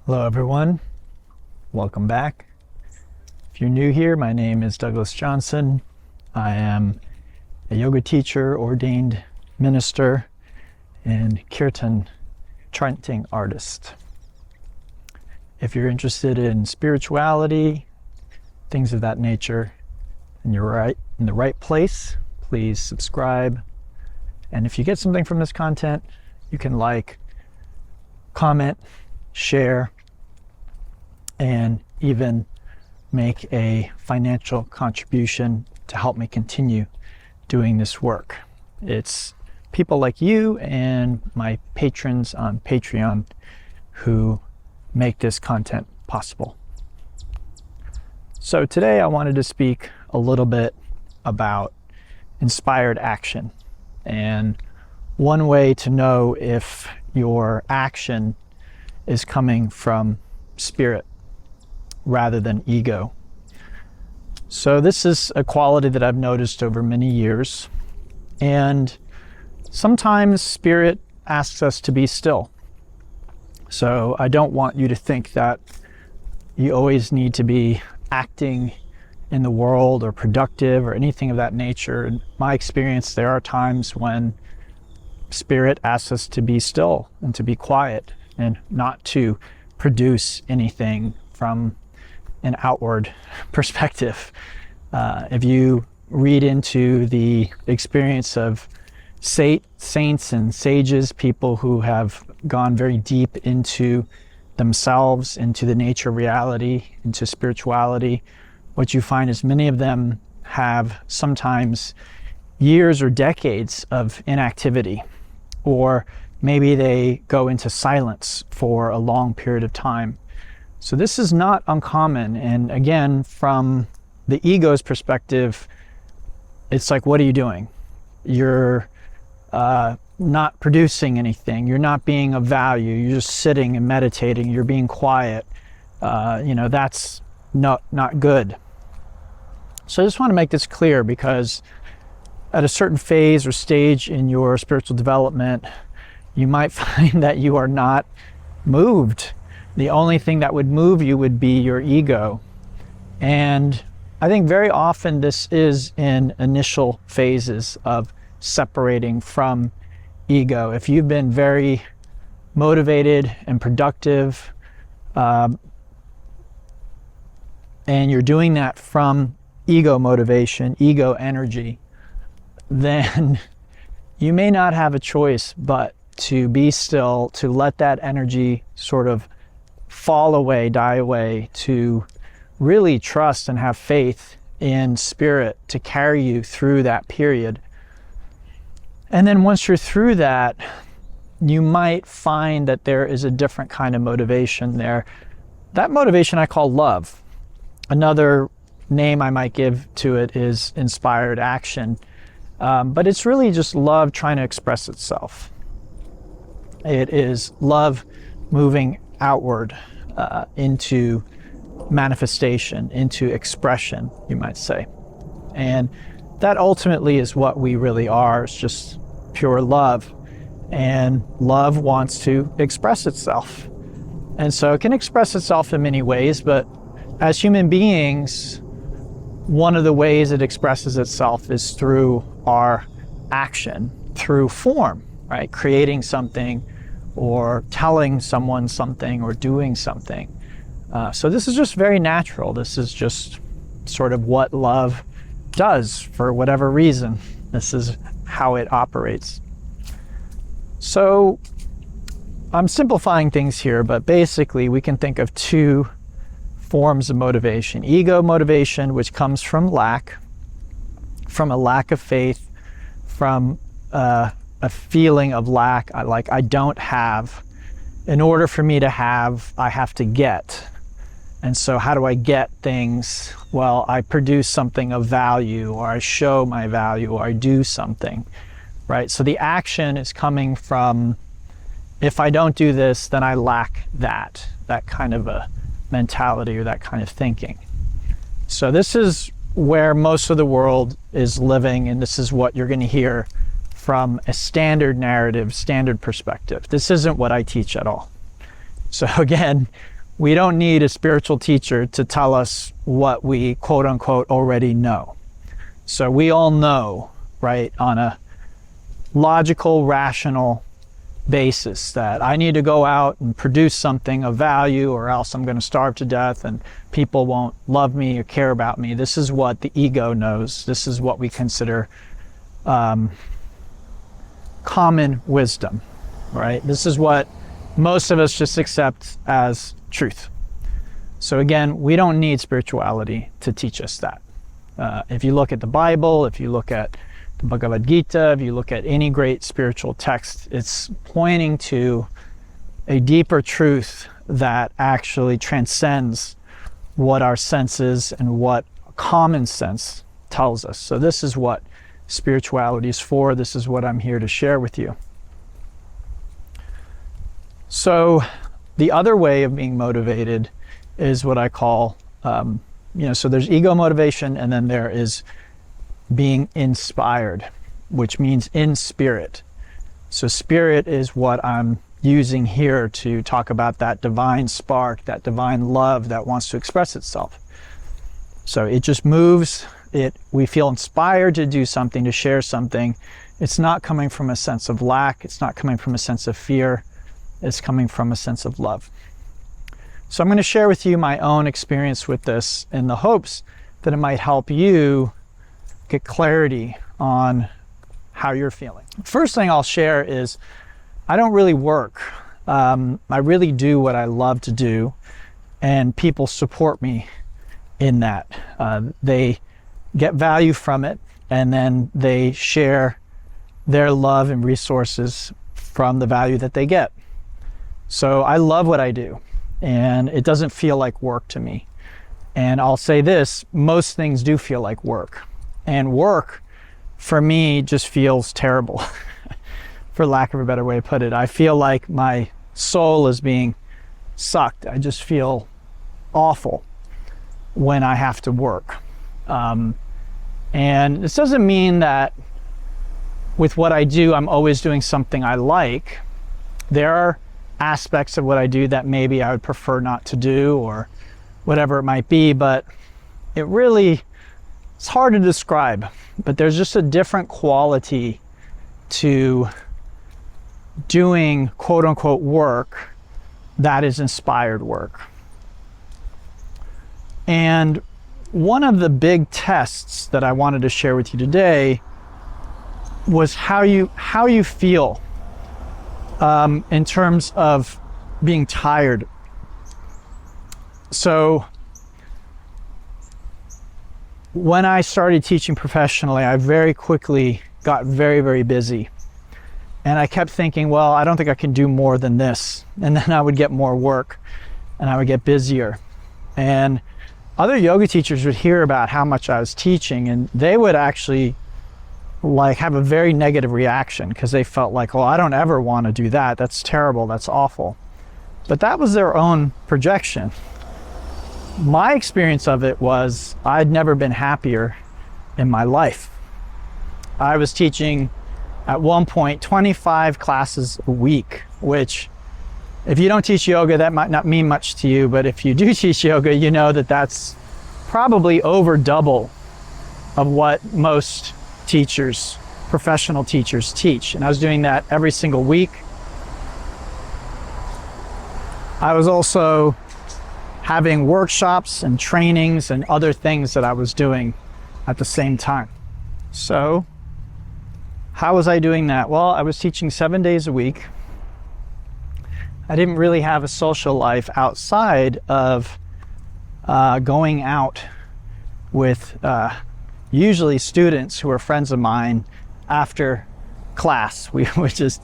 Hello everyone, welcome back. If you're new here, my name is Douglas Johnson. I am a yoga teacher, ordained minister, and kirtan chanting artist. If you're interested in spirituality, things of that nature, and you're in the right place, please subscribe. And if you get something from this content, you can like, comment, share, and even make a financial contribution to help me continue doing this work. It's people like you and my patrons on Patreon who make this content possible. So today I wanted to speak a little bit about inspired action. And one way to know if your action is coming from spirit rather than ego. So this is a quality that I've noticed over many years. And sometimes spirit asks us to be still. So I don't want you to think that you always need to be acting in the world or productive or anything of that nature. In my experience, there are times when spirit asks us to be still and to be quiet and not to produce anything from an outward perspective. If you read into the experience of saints and sages, people who have gone very deep into themselves, into the nature of reality, into spirituality, what you find is many of them have sometimes years or decades of inactivity, or maybe they go into silence for a long period of time. So this is not uncommon. And again, from the ego's perspective, it's like, what are you doing? You're not producing anything. You're not being of value. You're just sitting and meditating. You're being quiet. That's not good. So I just want to make this clear, because at a certain phase or stage in your spiritual development, you might find that you are not moved. The only thing that would move you would be your ego. And I think very often this is in initial phases of separating from ego. If you've been very motivated and productive, and you're doing that from ego motivation, ego energy, then you may not have a choice but to be still, to let that energy sort of fall away, die away, to really trust and have faith in spirit to carry you through that period. And then once you're through that, you might find that there is a different kind of motivation there. That motivation I call love. Another name I might give to it is inspired action. But it's really just love trying to express itself. It is love moving outward into manifestation, into expression, you might say. And that ultimately is what we really are. It's just pure love. And love wants to express itself. And so it can express itself in many ways, but as human beings, one of the ways it expresses itself is through our action, through form, right? Creating something, or telling someone something, or doing something. So this is just very natural. This is just sort of what love does for whatever reason. This is how it operates. So I'm simplifying things here, but basically we can think of two forms of motivation. Ego motivation, which comes from a lack of faith, from a feeling of lack. I don't have. In order for me to have, I have to get. And so how do I get things? Well, I produce something of value, or I show my value, or I do something, right? So the action is coming from, if I don't do this, then I lack that kind of a mentality or that kind of thinking. So this is where most of the world is living, and this is what you're going to hear from a standard narrative, standard perspective. This isn't what I teach at all. So again, we don't need a spiritual teacher to tell us what we quote unquote already know. So we all know, right, on a logical, rational basis that I need to go out and produce something of value or else I'm going to starve to death and people won't love me or care about me. This is what the ego knows. This is what we consider common wisdom, right? This is what most of us just accept as truth. So again, we don't need spirituality to teach us that. If you look at the Bible, if you look at the Bhagavad Gita, if you look at any great spiritual text, it's pointing to a deeper truth that actually transcends what our senses and what common sense tells us. So this is what spirituality is for. This is what I'm here to share with you. So the other way of being motivated is what I call, so there's ego motivation, and then there is being inspired, which means in spirit. So spirit is what I'm using here to talk about that divine spark, that divine love that wants to express itself. So it just moves, we feel inspired to do something, to share something. It's not coming from a sense of lack, it's not coming from a sense of fear, it's coming from a sense of love. So I'm going to share with you my own experience with this in the hopes that it might help you get clarity on how you're feeling. First thing I'll share is I don't really work. I really do what I love to do, and people support me in that. They get value from it, and then they share their love and resources from the value that they get. So I love what I do, and it doesn't feel like work to me. And I'll say this, most things do feel like work. And work, for me, just feels terrible, for lack of a better way to put it. I feel like my soul is being sucked. I just feel awful when I have to work. And this doesn't mean that with what I do, I'm always doing something I like. There are aspects of what I do that maybe I would prefer not to do, or whatever it might be, but it's hard to describe, but there's just a different quality to doing quote unquote work that is inspired work. And one of the big tests that I wanted to share with you today was how you feel in terms of being tired. So when I started teaching professionally, I very quickly got very, very busy. And I kept thinking, well, I don't think I can do more than this. And then I would get more work and I would get busier. And other yoga teachers would hear about how much I was teaching, and they would actually have a very negative reaction because they felt like, well, I don't ever want to do that. That's terrible. That's awful. But that was their own projection. My experience of it was I'd never been happier in my life. I was teaching at one point 25 classes a week, which if you don't teach yoga, that might not mean much to you, but if you do teach yoga, you know that that's probably over double of what most teachers, professional teachers, teach. And I was doing that every single week. I was also having workshops and trainings and other things that I was doing at the same time. So how was I doing that? Well, I was teaching 7 days a week. I didn't really have a social life outside of going out with usually students who are friends of mine after class. We would just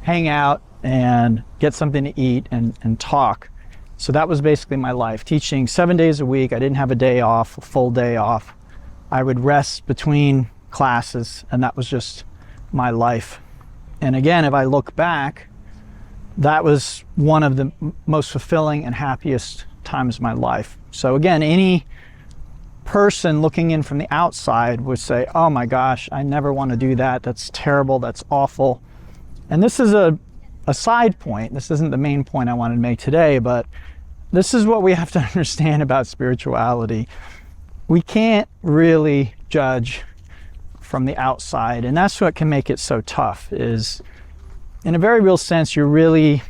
hang out and get something to eat and talk. So that was basically my life, teaching 7 days a week. I didn't have a day off, a full day off. I would rest between classes, and that was just my life. And again, if I look back, that was one of the most fulfilling and happiest times of my life. So again, any person looking in from the outside would say, oh my gosh, I never want to do that. That's terrible. That's awful. And this is a side point. This isn't the main point I wanted to make today, but this is what we have to understand about spirituality. We can't really judge from the outside, and that's what can make it so tough, is in a very real sense, you're really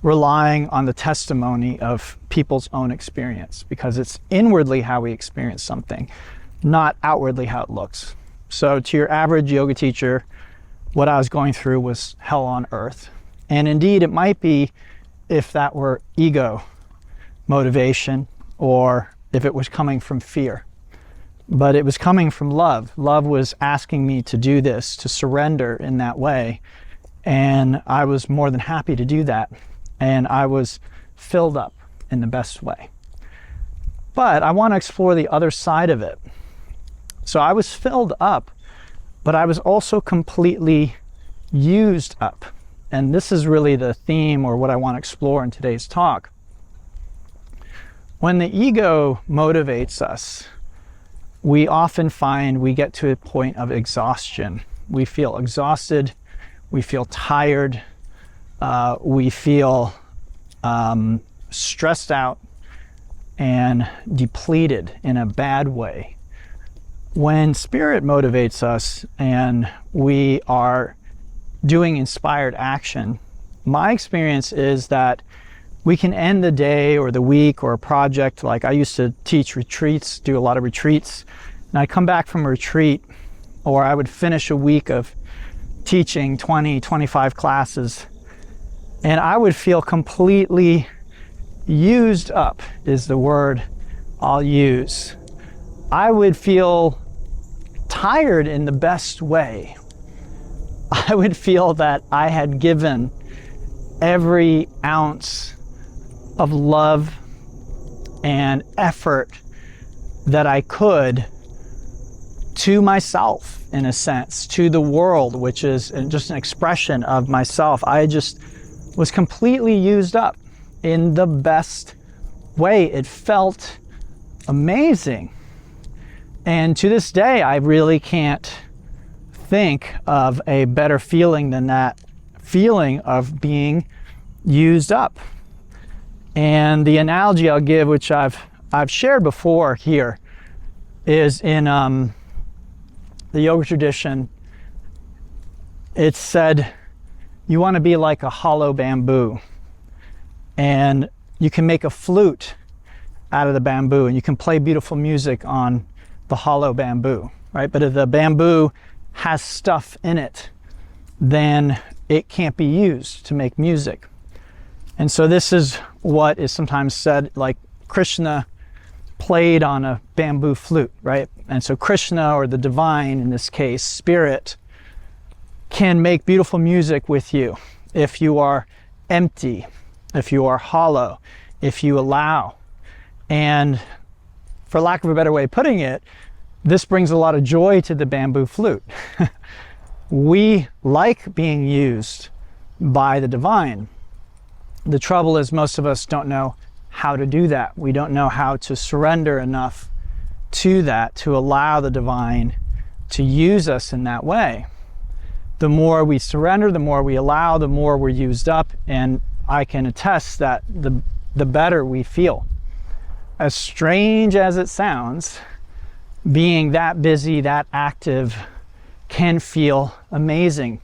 relying on the testimony of people's own experience, because it's inwardly how we experience something, not outwardly how it looks. So to your average yoga teacher, what I was going through was hell on earth. And indeed, it might be if that were ego motivation, or if it was coming from fear. But it was coming from love. Love was asking me to do this, to surrender in that way. And I was more than happy to do that. And I was filled up in the best way. But I want to explore the other side of it. So I was filled up, but I was also completely used up. And this is really the theme, or what I want to explore in today's talk. When the ego motivates us, we often find we get to a point of exhaustion. We feel exhausted, we feel tired, we feel stressed out and depleted in a bad way. When spirit motivates us and we are doing inspired action, my experience is that we can end the day or the week or a project. Like I used to teach retreats, do a lot of retreats, and I'd come back from a retreat, or I would finish a week of teaching 20, 25 classes, and I would feel completely used up, is the word I'll use. I would feel tired in the best way. I would feel that I had given every ounce of love and effort that I could to myself, in a sense, to the world, which is just an expression of myself. I just was completely used up in the best way. It felt amazing. And to this day, I really can't think of a better feeling than that feeling of being used up. And the analogy I'll give, which I've shared before here, is in the yoga tradition. It's said you want to be like a hollow bamboo, and you can make a flute out of the bamboo, and you can play beautiful music on the hollow bamboo, right? But if the bamboo has stuff in it, then it can't be used to make music. And so this is what is sometimes said, like Krishna played on a bamboo flute, right? And so Krishna, or the divine in this case, spirit, can make beautiful music with you if you are empty, if you are hollow, if you allow. And for lack of a better way of putting it, this brings a lot of joy to the bamboo flute. We like being used by the divine. The trouble is most of us don't know how to do that. We don't know how to surrender enough to that, to allow the divine to use us in that way. The more we surrender, the more we allow, the more we're used up, and I can attest that the better we feel. As strange as it sounds, being that busy, that active, can feel amazing.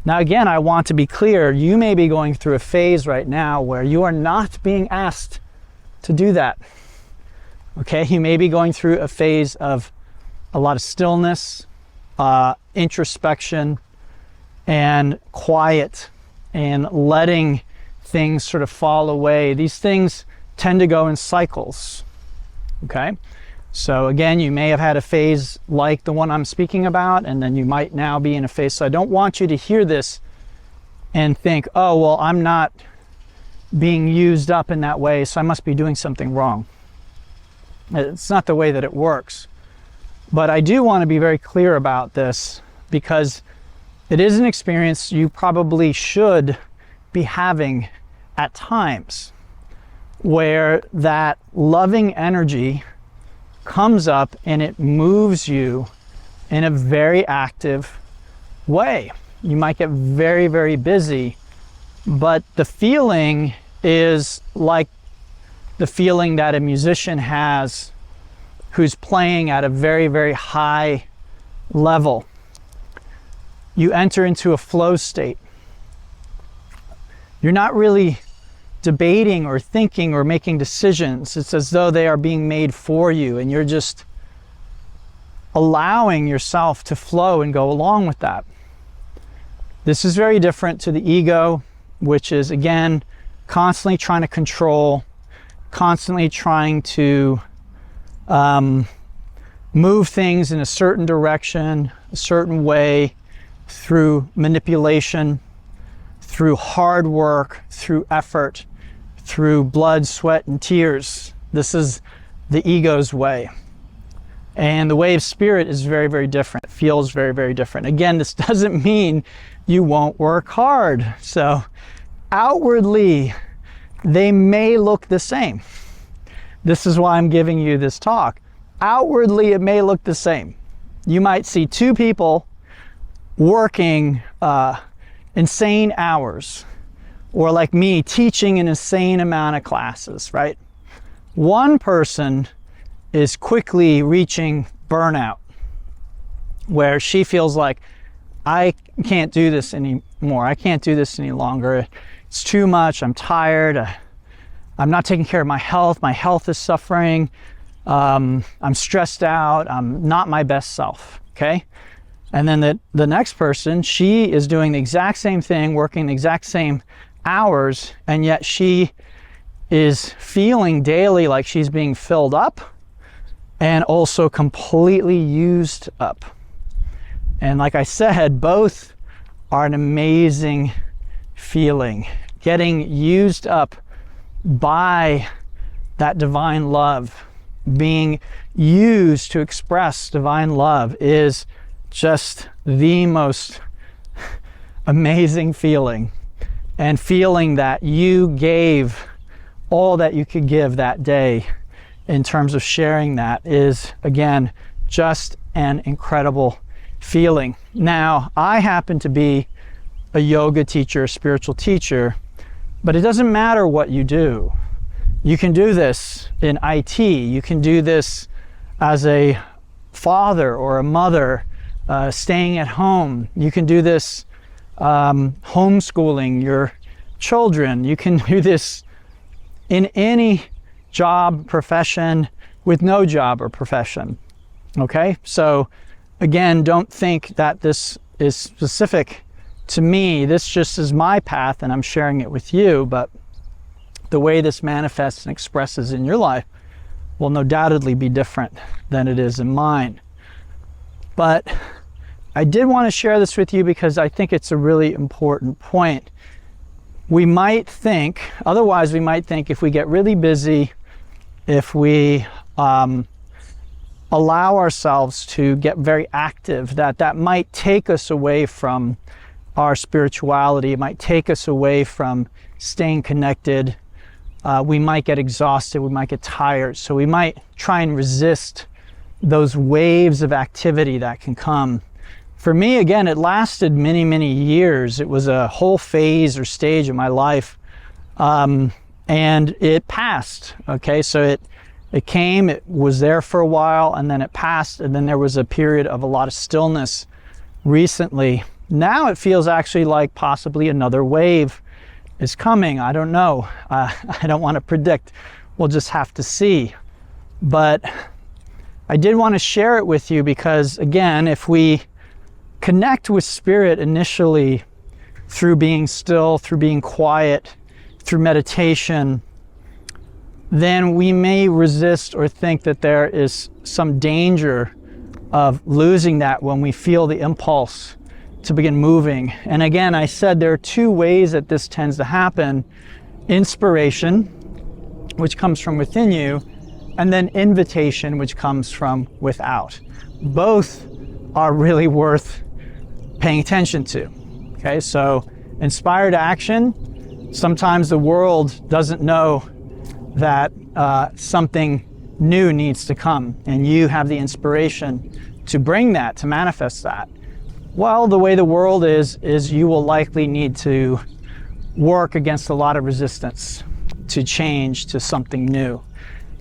Now again, I want to be clear, you may be going through a phase right now where you are not being asked to do that. Okay, you may be going through a phase of a lot of stillness, introspection, and quiet, and letting things sort of fall away. These things tend to go in cycles, okay? So again, you may have had a phase like the one I'm speaking about, and then you might now be in a phase. So I don't want you to hear this and think, oh, well, I'm not being used up in that way, so I must be doing something wrong. It's not the way that it works. But I do want to be very clear about this, because it is an experience you probably should be having at times, where that loving energy comes up and it moves you in a very active way. You might get very, very busy, but the feeling is like the feeling that a musician has who's playing at a very, very high level. You enter into a flow state. You're not really debating or thinking or making decisions. It's as though they are being made for you, and you're just allowing yourself to flow and go along with that. This is very different to the ego, which is, again, constantly trying to control, constantly trying to move things in a certain direction, a certain way, through manipulation, through hard work, through effort, through blood, sweat, and tears. This is the ego's way. And the way of spirit is very, very different. It feels very, very different. Again, this doesn't mean you won't work hard. So outwardly, they may look the same. This is why I'm giving you this talk. Outwardly, it may look the same. You might see two people working insane hours, or like me, teaching an insane amount of classes, right? One person is quickly reaching burnout, where she feels like, I can't do this anymore. I can't do this any longer. It's too much. I'm tired. I'm not taking care of my health. My health is suffering. I'm stressed out. I'm not my best self, okay? And then the next person, she is doing the exact same thing, working the exact same hours, and yet she is feeling daily like she's being filled up and also completely used up. And like I said, both are an amazing feeling. Getting used up by that divine love, being used to express divine love, is just the most amazing feeling. And feeling that you gave all that you could give that day in terms of sharing that is, again, just an incredible feeling. Now, I happen to be a yoga teacher, a spiritual teacher, but it doesn't matter what you do. You can do this in IT. You can do this as a father or a mother, staying at home. You can do this homeschooling your children. You can do this in any job, profession, with no job or profession. Okay? So again, don't think that this is specific to me. This just is my path and I'm sharing it with you, but the way this manifests and expresses in your life will no doubtedly be different than it is in mine. But I did want to share this with you because I think it's a really important point. We might think, otherwise we might think if we get really busy, if we allow ourselves to get very active, that might take us away from our spirituality. It might take us away from staying connected. We might get exhausted. We might get tired. So we might try and resist those waves of activity that can come. For me, again, it lasted many, many years. It was a whole phase or stage of my life. And it passed. Okay, so it came, it was there for a while, and then it passed, and then there was a period of a lot of stillness recently. Now it feels actually like possibly another wave is coming. I don't know. I don't want to predict. We'll just have to see. But I did want to share it with you because, again, if we connect with spirit initially through being still, through being quiet, through meditation, then we may resist or think that there is some danger of losing that when we feel the impulse to begin moving. And again, I said there are two ways that this tends to happen. Inspiration, which comes from within you, and then invitation, which comes from without. Both are really worth paying attention to. Okay, so inspired action, sometimes the world doesn't know that something new needs to come, and you have the inspiration to bring that, to manifest that. Well, the way the world is you will likely need to work against a lot of resistance. to change to something new.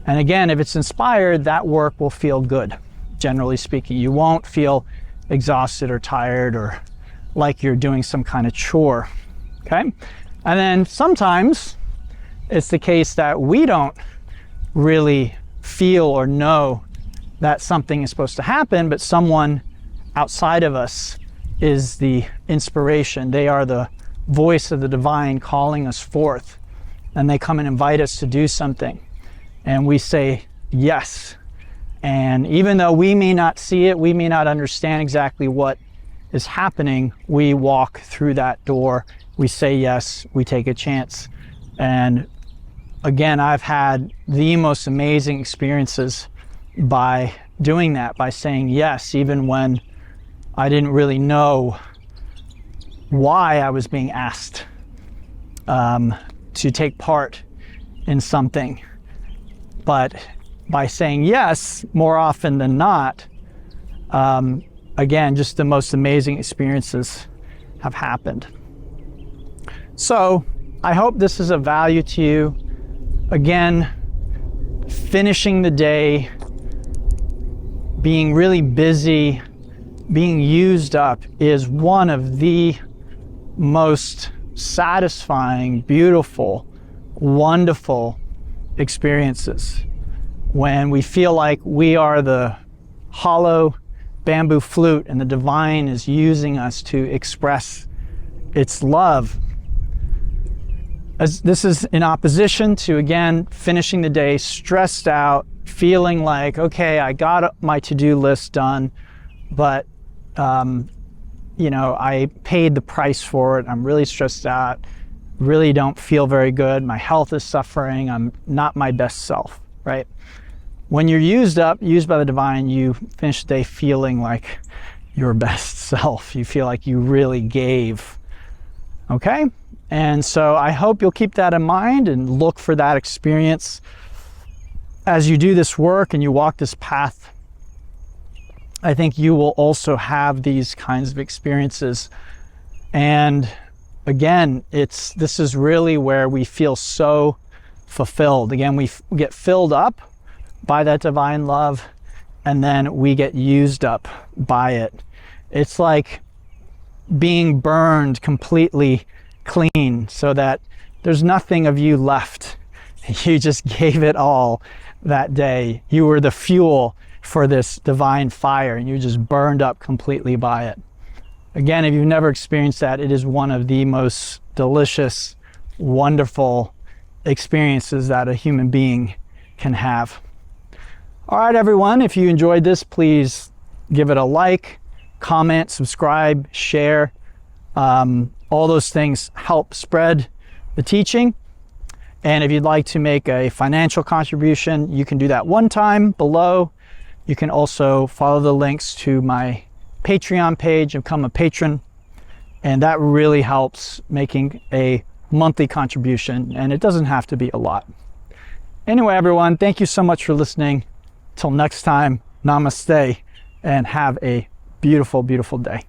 And again, if it's inspired, that work will feel good, generally speaking. You won't feel exhausted or tired or like you're doing some kind of chore, okay? And then sometimes it's the case that we don't really feel or know that something is supposed to happen, but someone outside of us is the inspiration. They are the voice of the divine calling us forth, and they come and invite us to do something. And we say yes. And even though we may not see it, we may not understand exactly what is happening, we walk through that door, we say yes, we take a chance. And again, I've had the most amazing experiences by doing that, by saying yes, even when I didn't really know why I was being asked to take part in something. But by saying yes, more often than not, again, just the most amazing experiences have happened. So I hope this is of value to you. Again, finishing the day, being really busy, being used up is one of the most satisfying, beautiful, wonderful experiences. When we feel like we are the hollow bamboo flute and the divine is using us to express its love. As this is in opposition to, again, finishing the day stressed out, feeling like, okay, I got my to-do list done, but you know, I paid the price for it. I'm really stressed out, really don't feel very good. My health is suffering. I'm not my best self, right? When you're used up, used by the divine, you finish the day feeling like your best self. You feel like you really gave, okay? And so I hope you'll keep that in mind and look for that experience as you do this work and you walk this path. I think you will also have these kinds of experiences. And again, this is really where we feel so fulfilled. Again, we get filled up by that divine love, and then we get used up by it. It's like being burned completely clean so that there's nothing of you left. You just gave it all that day. You were the fuel for this divine fire, and you just burned up completely by it. Again, if you've never experienced that, it is one of the most delicious, wonderful experiences that a human being can have. All right, everyone, if you enjoyed this, please give it a like, comment, subscribe, share. All those things help spread the teaching. And if you'd like to make a financial contribution, you can do that one time below. You can also follow the links to my Patreon page and become a patron. And that really helps making a monthly contribution. And it doesn't have to be a lot. Anyway, everyone, thank you so much for listening. Till next time, namaste, and have a beautiful, beautiful day.